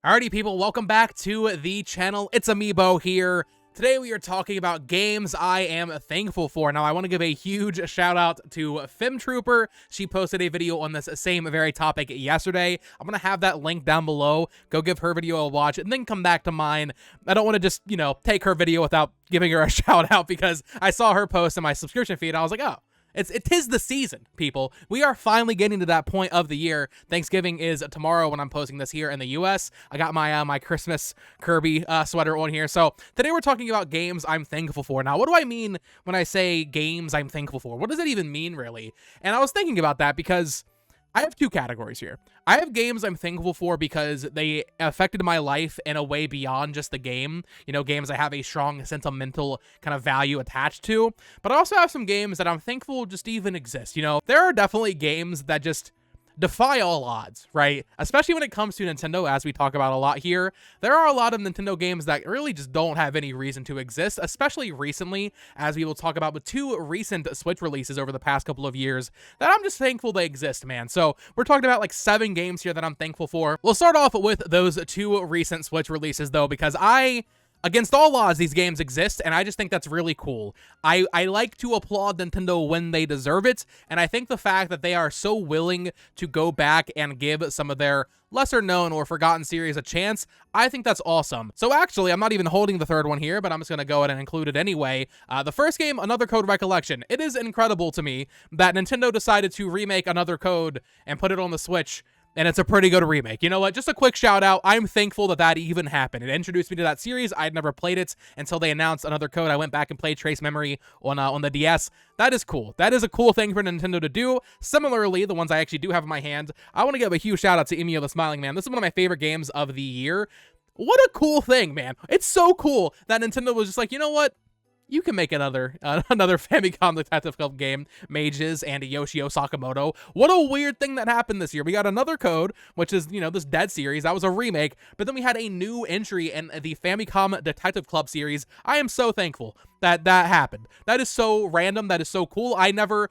Alrighty, people, welcome back to the channel. It's-A-Mii here. Today we are talking about games I am thankful for. Now, I want to give a huge shout out to Femtrooper. She posted a video on this same very topic yesterday. I'm going to have that link down below. Go give her video a watch and then come back to mine. I don't want to just, take her video without giving her a shout out because I saw her post in my subscription feed and I was like, oh. It is the season, people. We are finally getting to that point of the year. Thanksgiving is tomorrow when I'm posting this here in the US. I got my my Christmas Kirby sweater on here. So today we're talking about games I'm thankful for. Now, what do I mean when I say games I'm thankful for? What does it even mean, really? And I was thinking about that because I have two categories here. I have games I'm thankful for because they affected my life in a way beyond just the game. Games I have a strong sentimental kind of value attached to. But I also have some games that I'm thankful just even exist. There are definitely games that just defy all odds, right? Especially when it comes to Nintendo, as we talk about a lot here. There are a lot of Nintendo games that really just don't have any reason to exist, especially recently, as we will talk about with two recent Switch releases over the past couple of years, that I'm just thankful they exist, man. So we're talking about like 7 games here that I'm thankful for. We'll start off with those 2 recent Switch releases, though, because against all odds, these games exist, and I just think that's really cool. I like to applaud Nintendo when they deserve it, and I think the fact that they are so willing to go back and give some of their lesser-known or forgotten series a chance, I think that's awesome. So actually, I'm not even holding the third one here, but I'm just going to go ahead and include it anyway. The first game, Another Code Recollection. It is incredible to me that Nintendo decided to remake Another Code and put it on the Switch, and it's a pretty good remake. You know what? Just a quick shout out. I'm thankful that that even happened. It introduced me to that series. I'd never played it until they announced Another Code. I went back and played Trace Memory on the DS. That is cool. That is a cool thing for Nintendo to do. Similarly, the ones I actually do have in my hand, I want to give a huge shout out to Its-A-Mii the Smiling Man. This is one of my favorite games of the year. What a cool thing, man. It's so cool that Nintendo was just like, you know what? You can make another Famicom Detective Club game, Mages and Yoshio Sakamoto. What a weird thing that happened this year. We got Another Code, which is, this Dead series. That was a remake, but then we had a new entry in the Famicom Detective Club series. I am so thankful that that happened. That is so random. That is so cool. I never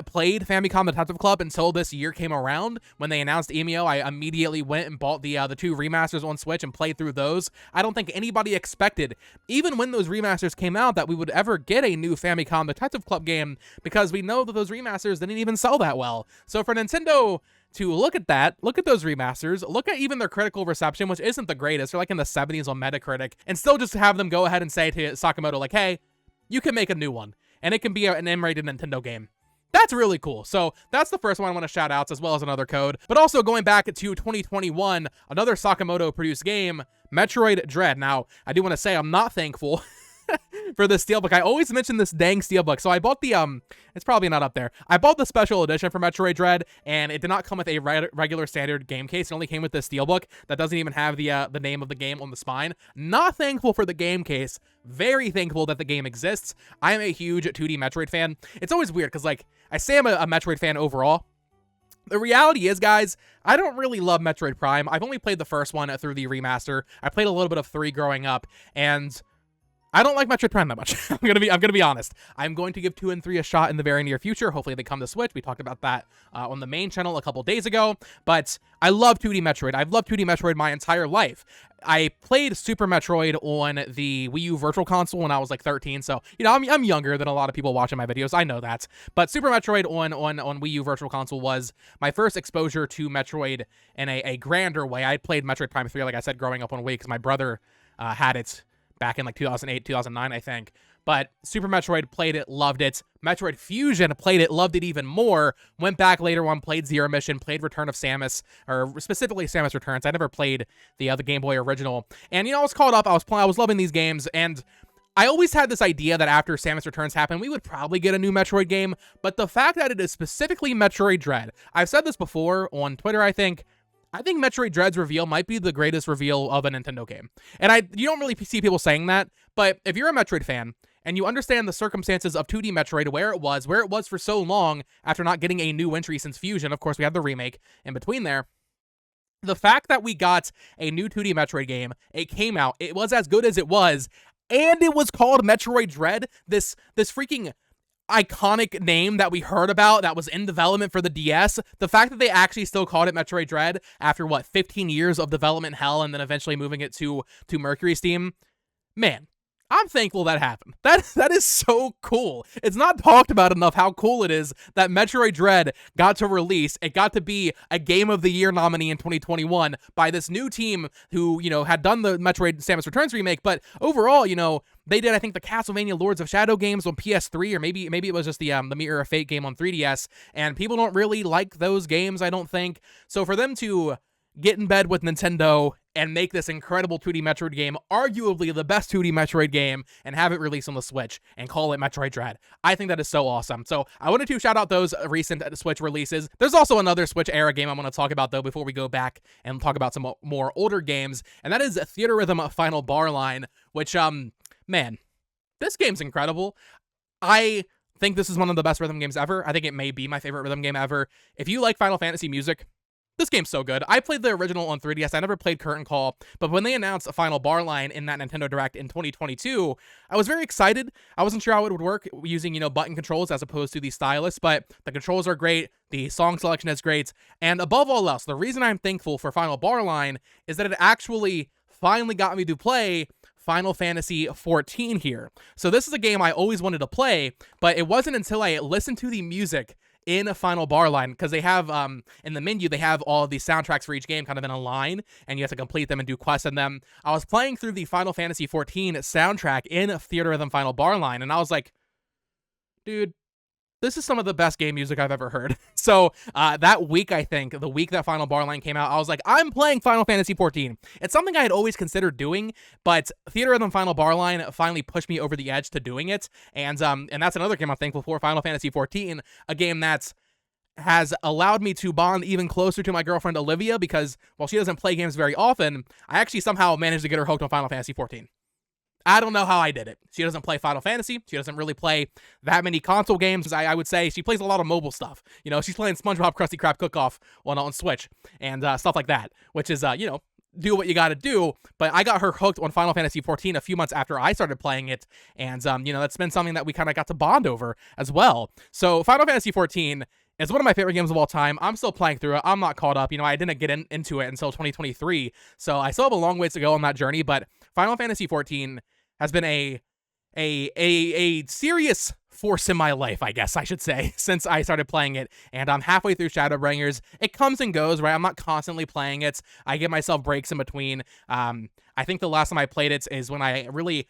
played Famicom Detective Club until this year came around. When they announced Its-A-Mii, I immediately went and bought the 2 remasters on Switch and played through those. I don't think anybody expected, even when those remasters came out, that we would ever get a new Famicom Detective Club game, because we know that those remasters didn't even sell that well. So for Nintendo to look at that, look at those remasters, look at even their critical reception, which isn't the greatest, they're like in the 70s on Metacritic, and still just have them go ahead and say to Sakamoto, like, hey, you can make a new one, and it can be an M-rated Nintendo game. That's really cool. So that's the first one I want to shout out, as well as Another Code. But also going back to 2021, another Sakamoto-produced game, Metroid Dread. Now, I do want to say I'm not thankful for this steelbook. I always mention this dang steelbook. So I bought the, it's probably not up there. I bought the special edition for Metroid Dread, and it did not come with a regular standard game case. It only came with this steelbook that doesn't even have the name of the game on the spine. Not thankful for the game case. Very thankful that the game exists. I am a huge 2D Metroid fan. It's always weird because, like, I say I'm a Metroid fan overall. The reality is, guys, I don't really love Metroid Prime. I've only played the first one through the remaster. I played a little bit of 3 growing up, and I don't like Metroid Prime that much. I'm gonna be honest. I'm going to give 2 and 3 a shot in the very near future. Hopefully they come to Switch. We talked about that on the main channel a couple days ago. But I love 2D Metroid. I've loved 2D Metroid my entire life. I played Super Metroid on the Wii U Virtual Console when I was like 13. So, I'm younger than a lot of people watching my videos. I know that. But Super Metroid on Wii U Virtual Console was my first exposure to Metroid in a grander way. I played Metroid Prime 3, like I said, growing up on Wii because my brother had it back in like 2008, 2009, I think. But Super Metroid, played it, loved it. Metroid Fusion, played it, loved it even more. Went back later on, played Zero Mission, played Return of Samus, or specifically Samus Returns. I never played the other Game Boy original. And, I was caught up. I was loving these games, and I always had this idea that after Samus Returns happened, we would probably get a new Metroid game. But the fact that it is specifically Metroid Dread, I've said this before on Twitter, I think Metroid Dread's reveal might be the greatest reveal of a Nintendo game. And you don't really see people saying that, but if you're a Metroid fan and you understand the circumstances of 2D Metroid, where it was for so long after not getting a new entry since Fusion, of course we had the remake in between there, the fact that we got a new 2D Metroid game, it came out, it was as good as it was, and it was called Metroid Dread, this freaking iconic name that we heard about that was in development for the DS, the fact that they actually still called it Metroid Dread after, what, 15 years of development hell and then eventually moving it to Mercury Steam, man, I'm thankful that happened. That is so cool. It's not talked about enough how cool it is that Metroid Dread got to release. It got to be a Game of the Year nominee in 2021 by this new team who, had done the Metroid Samus Returns remake, but overall, they did, I think, the Castlevania Lords of Shadow games on PS3, or maybe it was just the Mirror of Fate game on 3DS, and people don't really like those games, I don't think. So for them to get in bed with Nintendo and make this incredible 2D Metroid game, arguably the best 2D Metroid game, and have it released on the Switch and call it Metroid Dread, I think that is so awesome. So I wanted to shout out those recent Switch releases. There's also another Switch era game I want to talk about, though, before we go back and talk about some more older games, and that is Theater Rhythm Final Bar Line, which, man, this game's incredible. I think this is one of the best rhythm games ever. I think it may be my favorite rhythm game ever. If you like Final Fantasy music, this game's so good. I played the original on 3DS. I never played Curtain Call, but when they announced a Final Bar Line in that Nintendo Direct in 2022, I was very excited. I wasn't sure how it would work using, button controls as opposed to the stylus, but the controls are great. The song selection is great. And above all else, the reason I'm thankful for Final Bar Line is that it actually finally got me to play Final Fantasy 14 here. So this is a game I always wanted to play, but it wasn't until I listened to the music in a Final Bar Line, because they have, in the menu, they have all of these soundtracks for each game kind of in a line, and you have to complete them and do quests in them. I was playing through the Final Fantasy 14 soundtrack in Theater Rhythm Final Bar Line, and I was like, dude, this is some of the best game music I've ever heard. So that week, I think, the week that Final Bar Line came out, I was like, I'm playing Final Fantasy 14. It's something I had always considered doing, but Theater Rhythm Final Bar Line finally pushed me over the edge to doing it. And that's another game I'm thankful for, Final Fantasy 14, a game that has allowed me to bond even closer to my girlfriend Olivia, because while she doesn't play games very often, I actually somehow managed to get her hooked on Final Fantasy 14. I don't know how I did it. She doesn't play Final Fantasy. She doesn't really play that many console games. I would say she plays a lot of mobile stuff. She's playing SpongeBob Krusty Krab Cook-Off on Switch and stuff like that, which is, do what you got to do. But I got her hooked on Final Fantasy 14 a few months after I started playing it, and that's been something that we kind of got to bond over as well. So Final Fantasy 14 is one of my favorite games of all time. I'm still playing through it. I'm not caught up. I didn't get into it until 2023, so I still have a long ways to go on that journey. But Final Fantasy 14 has been a serious force in my life, I guess I should say, since I started playing it, and I'm halfway through Shadowbringers. It comes and goes, right? I'm not constantly playing it. I give myself breaks in between. I think the last time I played it is when I really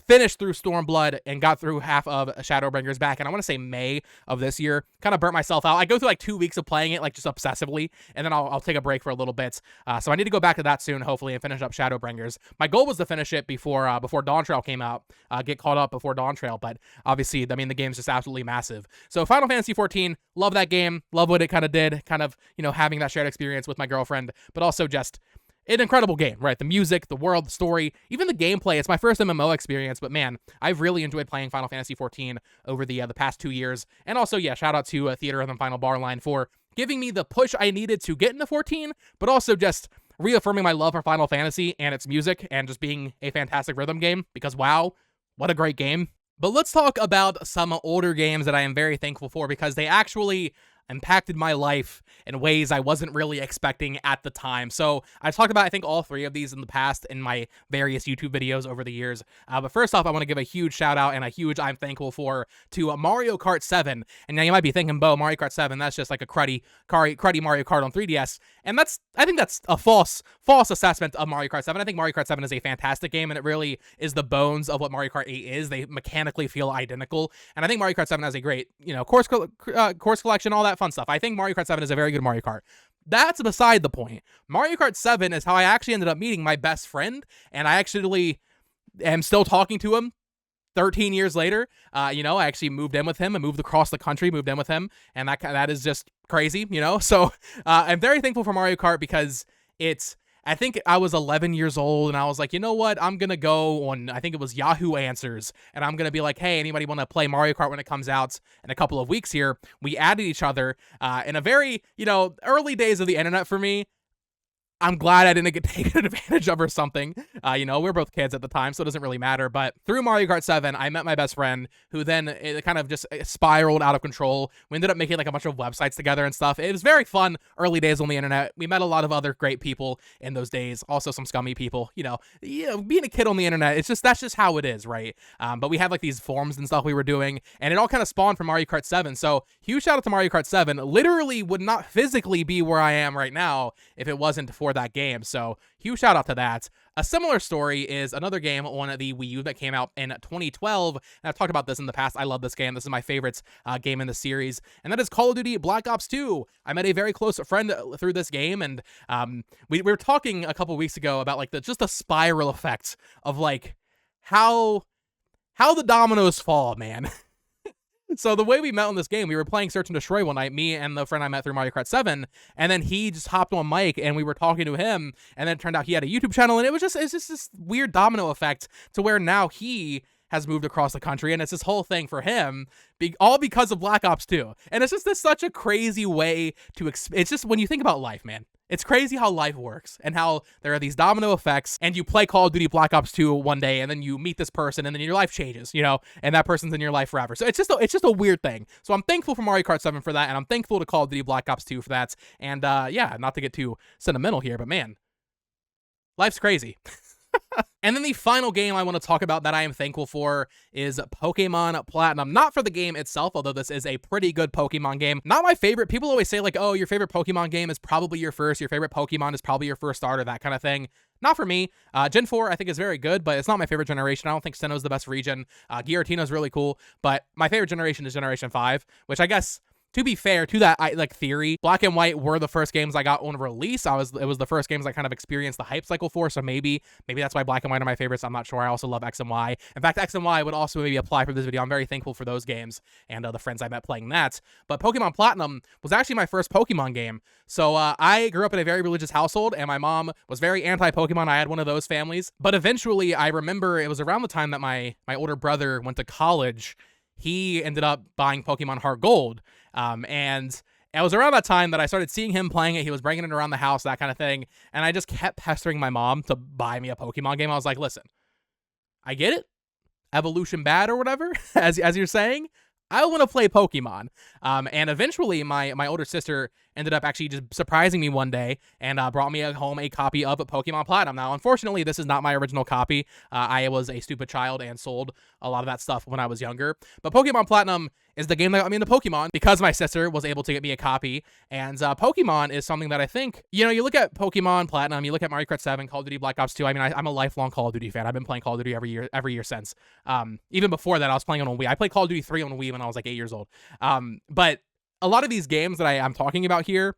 finished through Stormblood and got through half of Shadowbringers back, and I want to say May of this year. Kind of burnt myself out. I go through like 2 weeks of playing it, like just obsessively, and then I'll take a break for a little bit. So I need to go back to that soon, hopefully, and finish up Shadowbringers. My goal was to finish it before Dawn Trail came out, get caught up before Dawn Trail, but obviously, I mean, the game's just absolutely massive. So Final Fantasy 14, love that game, love what it kind of did, kind of, having that shared experience with my girlfriend, but also just an incredible game, right? The music, the world, the story, even the gameplay. It's my first MMO experience, but man, I've really enjoyed playing Final Fantasy 14 over the past 2 years. And also, yeah, shout out to Theater Rhythm Final Bar Line for giving me the push I needed to get into 14, but also just reaffirming my love for Final Fantasy and its music and just being a fantastic rhythm game, because wow, what a great game. But let's talk about some older games that I am very thankful for, because they actually impacted my life in ways I wasn't really expecting at the time. So I've talked about, I think, all 3 of these in the past in my various YouTube videos over the years. But first off, I want to give a huge shout out and a huge I'm thankful for to Mario Kart 7. And now you might be thinking, Bo, Mario Kart 7, that's just like a cruddy Mario Kart on 3DS. And I think that's a false assessment of Mario Kart 7. I think Mario Kart 7 is a fantastic game, and it really is the bones of what Mario Kart 8 is. They mechanically feel identical. And I think Mario Kart 7 has a great, course collection, all that fun stuff. I think Mario Kart 7 is a very good Mario Kart. That's beside the point. Mario Kart 7 is how I actually ended up meeting my best friend, and I actually am still talking to him 13 years later. I actually moved in with him and moved across the country, moved in with him, and that is just crazy, So I'm very thankful for Mario Kart, because I think I was 11 years old, and I was like, you know what? I'm going to go on, I think it was Yahoo Answers, and I'm going to be like, hey, anybody want to play Mario Kart when it comes out in a couple of weeks here? We added each other in a very, early days of the internet for me. I'm glad I didn't get taken advantage of or something. You know, we were both kids at the time, so it doesn't really matter. But through Mario Kart 7, I met my best friend, who then it kind of just spiraled out of control. We ended up making like a bunch of websites together and stuff. It was very fun early days on the internet. We met a lot of other great people in those days, also some scummy people. You know, being a kid on the internet, that's just how it is, right? But we had like these forums and stuff we were doing, and it all kind of spawned from Mario Kart 7. So huge shout out to Mario Kart 7. Literally would not physically be where I am right now if it wasn't for that game. So huge shout out to that. A similar story is another game on the Wii U that came out in 2012, and I've talked about this in the past. I love this game. This is my favorite game in the series, and that is Call of Duty Black Ops 2. I met a very close friend through this game, and we were talking a couple weeks ago about like just the spiral effect of like how the dominoes fall, man. So the way we met on this game, we were playing Search and Destroy one night, me and the friend I met through Mario Kart 7, and then he just hopped on mic and we were talking to him, and then it turned out he had a YouTube channel, and it's just this weird domino effect to where now he has moved across the country, and it's this whole thing for him, all because of Black Ops 2. And it's just such a crazy way to, it's just when you think about life, man. It's crazy how life works and how there are these domino effects, and you play Call of Duty Black Ops 2 one day, and then you meet this person, and then your life changes, you know, and that person's in your life forever. So it's just a weird thing. So I'm thankful for Mario Kart 7 for that, and I'm thankful to Call of Duty Black Ops 2 for that. And yeah, not to get too sentimental here, but man, life's crazy. And then the final game I want to talk about that I am thankful for is Pokemon Platinum. Not for the game itself, although this is a pretty good Pokemon game. Not my favorite. People always say like, oh, your favorite Pokemon game is probably your favorite Pokemon is probably your first starter, that kind of thing. Not for me. Gen 4 I think is very good, but it's not my favorite generation. I don't think Sinnoh's the best region. Giratino's really cool, but my favorite generation is Generation 5, which I guess, to be fair to that theory, Black and White were the first games I got on release. It was the first games I kind of experienced the hype cycle for, so maybe that's why Black and White are my favorites. I'm not sure. I also love X and Y. In fact, X and Y would also maybe apply for this video. I'm very thankful for those games and the friends I met playing that. But Pokemon Platinum was actually my first Pokemon game. So I grew up in a very religious household, and my mom was very anti-Pokemon. I had one of those families. But eventually, I remember it was around the time that my older brother went to college. He ended up buying Pokemon Heart Gold. And it was around that time that I started seeing him playing it. He was bringing it around the house, that kind of thing. And I just kept pestering my mom to buy me a Pokemon game. I was like, listen, I get it. Evolution bad or whatever, as you're saying. I want to play Pokemon. And eventually my older sister ended up actually just surprising me one day and brought me home a copy of Pokemon Platinum. Now, unfortunately, this is not my original copy. I was a stupid child and sold a lot of that stuff when I was younger. But Pokemon Platinum is the game that got me into Pokemon because my sister was able to get me a copy. And Pokemon is something that I think, you know, you look at Pokemon Platinum, you look at Mario Kart 7, Call of Duty Black Ops 2. I mean, I'm a lifelong Call of Duty fan. I've been playing Call of Duty every year since. Even before that, I was playing on Wii. I played Call of Duty 3 on Wii when I was like 8 years old. But a lot of these games that I'm talking about here,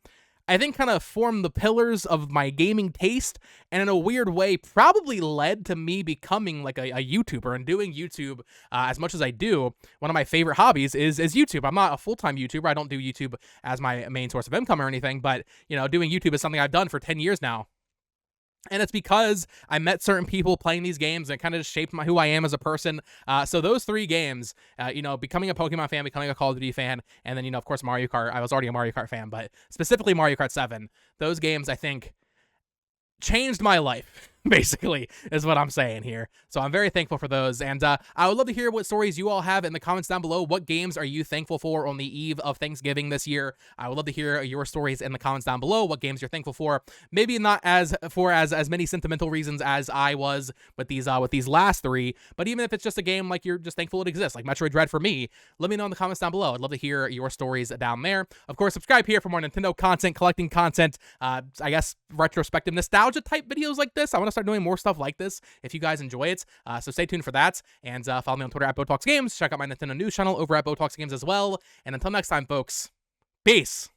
I think kind of form the pillars of my gaming taste, and in a weird way probably led to me becoming like a YouTuber and doing YouTube as much as I do. One of my favorite hobbies is YouTube. I'm not a full-time YouTuber. I don't do YouTube as my main source of income or anything, but you know, doing YouTube is something I've done for 10 years now. And it's because I met certain people playing these games and kind of just shaped who I am as a person. So those three games, you know, becoming a Pokemon fan, becoming a Call of Duty fan, and then, you know, of course, Mario Kart. I was already a Mario Kart fan, but specifically Mario Kart 7. Those games, I think, changed my life, basically, is what I'm saying here. So I'm very thankful for those. And I would love to hear what stories you all have in the comments down below. What games are you thankful for on the eve of Thanksgiving this year? I would love to hear your stories in the comments down below. What games you're thankful for? Maybe not as many sentimental reasons as I was with these last three, but even if it's just a game like you're just thankful it exists, like Metroid Dread for me, let me know in the comments down below. I'd love to hear your stories down there. Of course, subscribe here for more Nintendo content, collecting content, I guess retrospective nostalgia type videos like this. I want to start doing more stuff like this if you guys enjoy it. So stay tuned for that, and follow me on Twitter at BoTalksGames. Check out my Nintendo news channel over at BoTalksGames as well. And until next time, folks, peace.